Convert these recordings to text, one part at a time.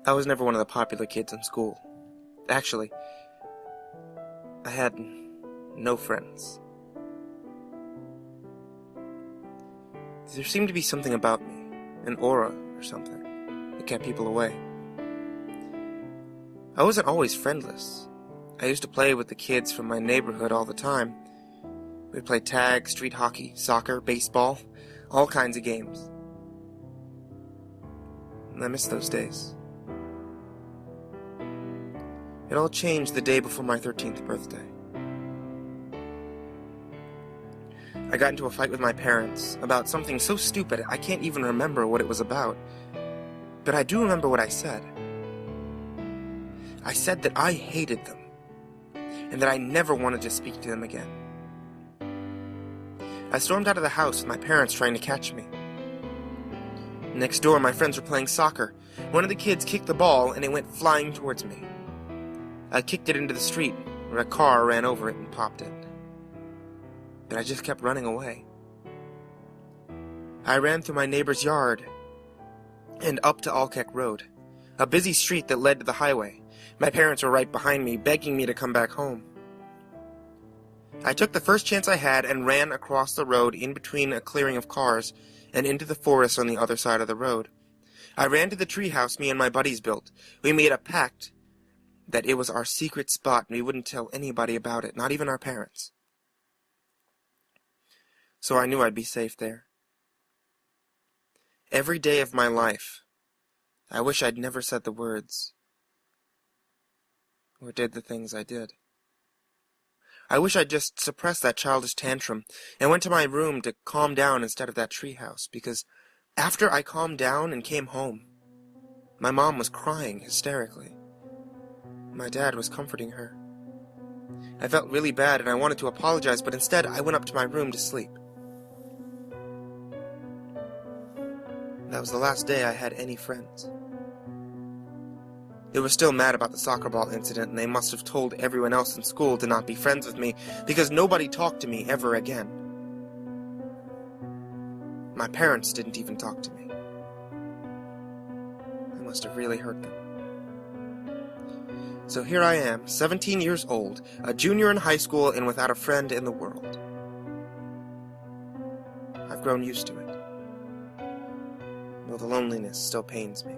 I was never one of the popular kids in school. Actually, I had no friends. There seemed to be something about me, an aura or something, that kept people away. I wasn't always friendless. I used to play with the kids from my neighborhood all the time. We'd play tag, street hockey, soccer, baseball, all kinds of games. And I miss those days. It all changed the day before my 13th birthday. I got into a fight with my parents about something so stupid I can't even remember what it was about. But I do remember what I said. I said that I hated them, and that I never wanted to speak to them again. I stormed out of the house with my parents trying to catch me. Next door, my friends were playing soccer. One of the kids kicked the ball, and it went flying towards me. I kicked it into the street, where a car ran over it and popped it. But I just kept running away. I ran through my neighbor's yard and up to Alkek Road, a busy street that led to the highway. My parents were right behind me, begging me to come back home. I took the first chance I had and ran across the road in between a clearing of cars and into the forest on the other side of the road. I ran to the treehouse me and my buddies built. We made a pact that it was our secret spot and we wouldn't tell anybody about it, not even our parents. So I knew I'd be safe there. Every day of my life, I wish I'd never said the words, or did the things I did. I wish I'd just suppressed that childish tantrum and went to my room to calm down instead of that treehouse, because after I calmed down and came home, my mom was crying hysterically. My dad was comforting her. I felt really bad and I wanted to apologize, but instead I went up to my room to sleep. That was the last day I had any friends. They were still mad about the soccer ball incident, and they must have told everyone else in school to not be friends with me, because nobody talked to me ever again. My parents didn't even talk to me. I must have really hurt them. So here I am, 17 years old, a junior in high school, and without a friend in the world. I've grown used to it, though the loneliness still pains me.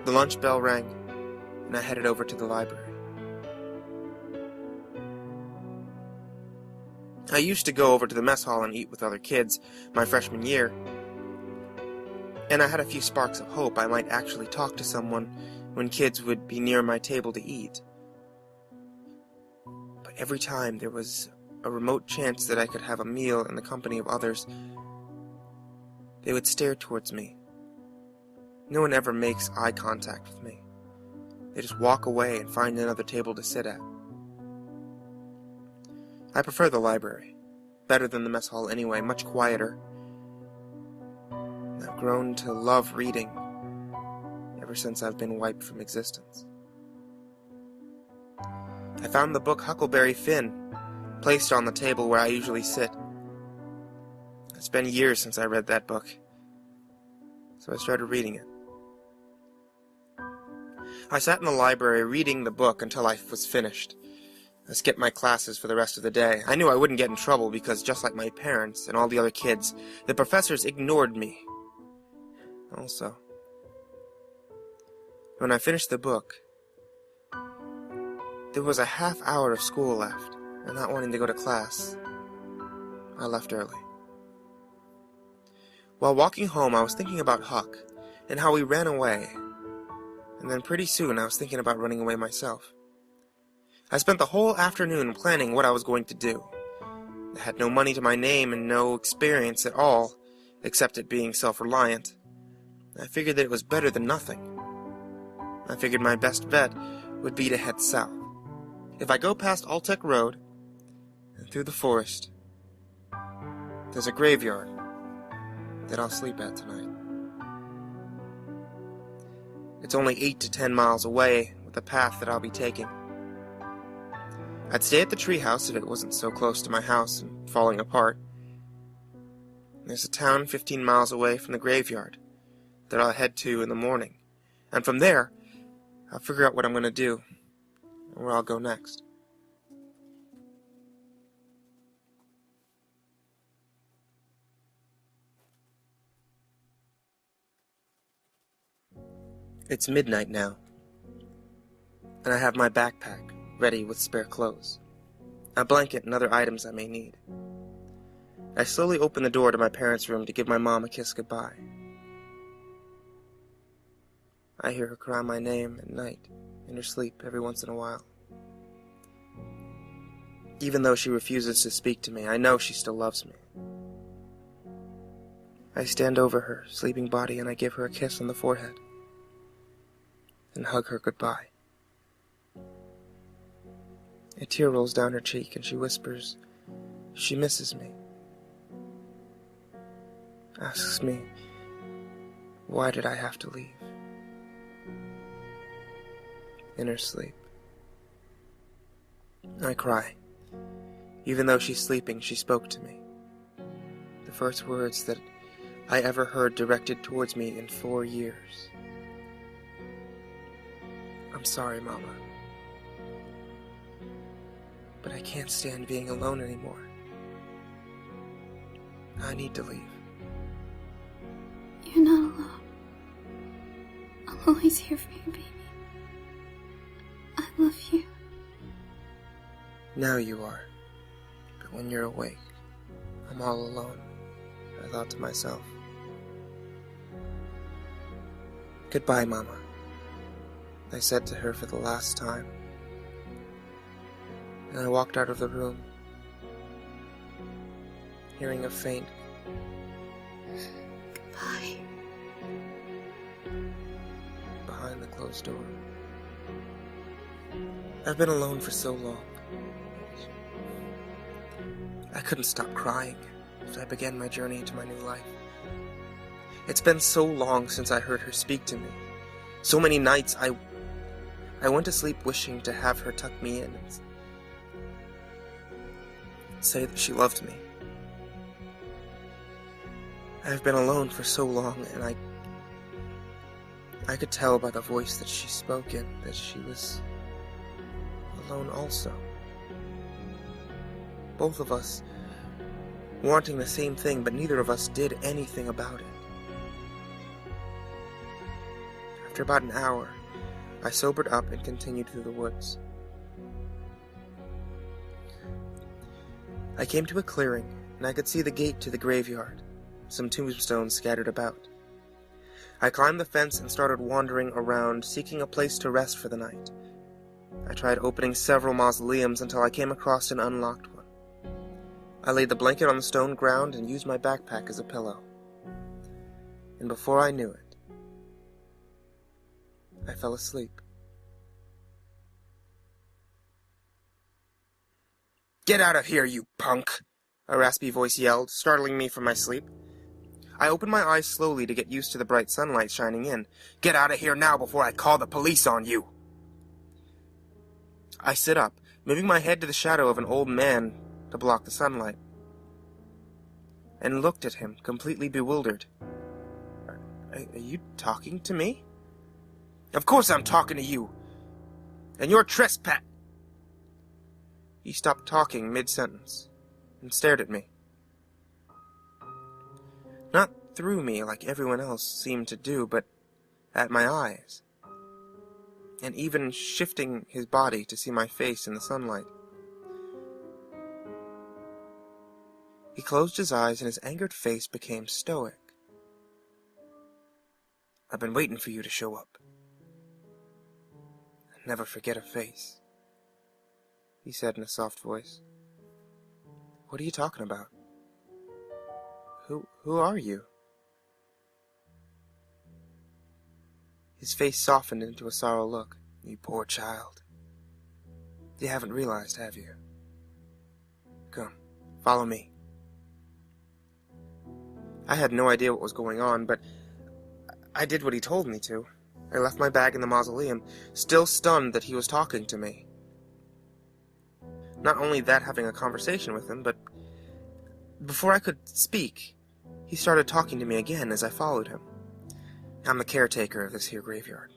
The lunch bell rang, and I headed over to the library. I used to go over to the mess hall and eat with other kids my freshman year, and I had a few sparks of hope I might actually talk to someone when kids would be near my table to eat. But every time there was a remote chance that I could have a meal in the company of others, they would stare towards me. No one ever makes eye contact with me. They just walk away and find another table to sit at. I prefer the library. Better than the mess hall anyway, much quieter. I've grown to love reading ever since I've been wiped from existence. I found the book Huckleberry Finn, placed on the table where I usually sit. It's been years since I read that book, so I started reading it. I sat in the library reading the book until I was finished. I skipped my classes for the rest of the day. I knew I wouldn't get in trouble because, just like my parents and all the other kids, the professors ignored me. Also, when I finished the book, there was a half hour of school left, and not wanting to go to class, I left early. While walking home, I was thinking about Huck, and how he ran away, and then pretty soon I was thinking about running away myself. I spent the whole afternoon planning what I was going to do. I had no money to my name and no experience at all, except at being self-reliant. I figured that it was better than nothing. I figured my best bet would be to head south. If I go past Alkek Road and through the forest, there's a graveyard that I'll sleep at tonight. It's only 8 to 10 miles away with the path that I'll be taking. I'd stay at the treehouse if it wasn't so close to my house and falling apart. There's a town 15 miles away from the graveyard, that I'll head to in the morning. And from there, I'll figure out what I'm going to do and where I'll go next. It's midnight now, and I have my backpack ready with spare clothes, a blanket and other items I may need. I slowly open the door to my parents' room to give my mom a kiss goodbye. I hear her cry my name at night in her sleep every once in a while. Even though she refuses to speak to me, I know she still loves me. I stand over her sleeping body and I give her a kiss on the forehead and hug her goodbye. A tear rolls down her cheek and she whispers she misses me. Asks me, why did I have to leave? In her sleep. I cry. Even though she's sleeping, she spoke to me. The first words that I ever heard directed towards me in 4 years. I'm sorry, Mama. But I can't stand being alone anymore. I need to leave. You're not alone. I'm always here for you, baby. I love you. Now you are. But when you're awake, I'm all alone, I thought to myself. Goodbye, Mama, I said to her for the last time. And I walked out of the room, hearing a faint goodbye behind the closed door. I've been alone for so long. I couldn't stop crying as I began my journey into my new life. It's been so long since I heard her speak to me. So many nights I went to sleep wishing to have her tuck me in and say that she loved me. I've been alone for so long, and I could tell by the voice that she spoke in that she was alone also. Both of us wanting the same thing, but neither of us did anything about it. After about an hour, I sobered up and continued through the woods. I came to a clearing, and I could see the gate to the graveyard, some tombstones scattered about. I climbed the fence and started wandering around, seeking a place to rest for the night. I tried opening several mausoleums until I came across an unlocked one. I laid the blanket on the stone ground and used my backpack as a pillow. And before I knew it, I fell asleep. "Get out of here, you punk!" a raspy voice yelled, startling me from my sleep. I opened my eyes slowly to get used to the bright sunlight shining in. "Get out of here now before I call the police on you!" I sit up, moving my head to the shadow of an old man to block the sunlight, and looked at him, completely bewildered. Are you talking to me?" "Of course I'm talking to you! And you're trespass—" He stopped talking mid-sentence and stared at me. Not through me like everyone else seemed to do, but at my eyes, and even shifting his body to see my face in the sunlight. He closed his eyes and his angered face became stoic. "I've been waiting for you to show up. I never forget a face," he said in a soft voice. "What are you talking about? Who are you?" His face softened into a sorrow look. "You poor child. You haven't realized, have you? Come, follow me." I had no idea what was going on, but I did what he told me to. I left my bag in the mausoleum, still stunned that he was talking to me. Not only that, having a conversation with him, but before I could speak, he started talking to me again as I followed him. I'm the caretaker of this here graveyard.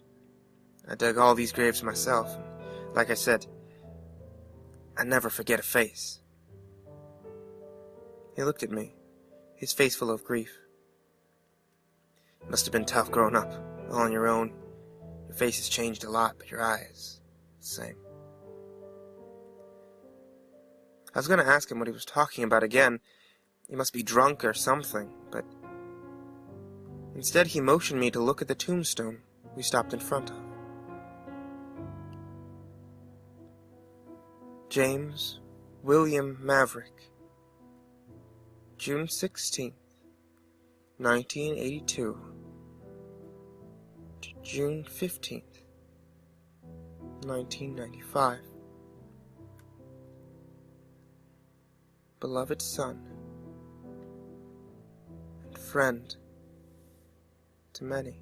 I dug all these graves myself, and like I said, I never forget a face. He looked at me, his face full of grief. It must have been tough growing up, all on your own. Your face has changed a lot, but your eyes, the same. I was going to ask him what he was talking about again. He must be drunk or something, but instead he motioned me to look at the tombstone we stopped in front of. James William Maverick, June 16th, 1982 to June 15th, 1995. Beloved son and friend to many.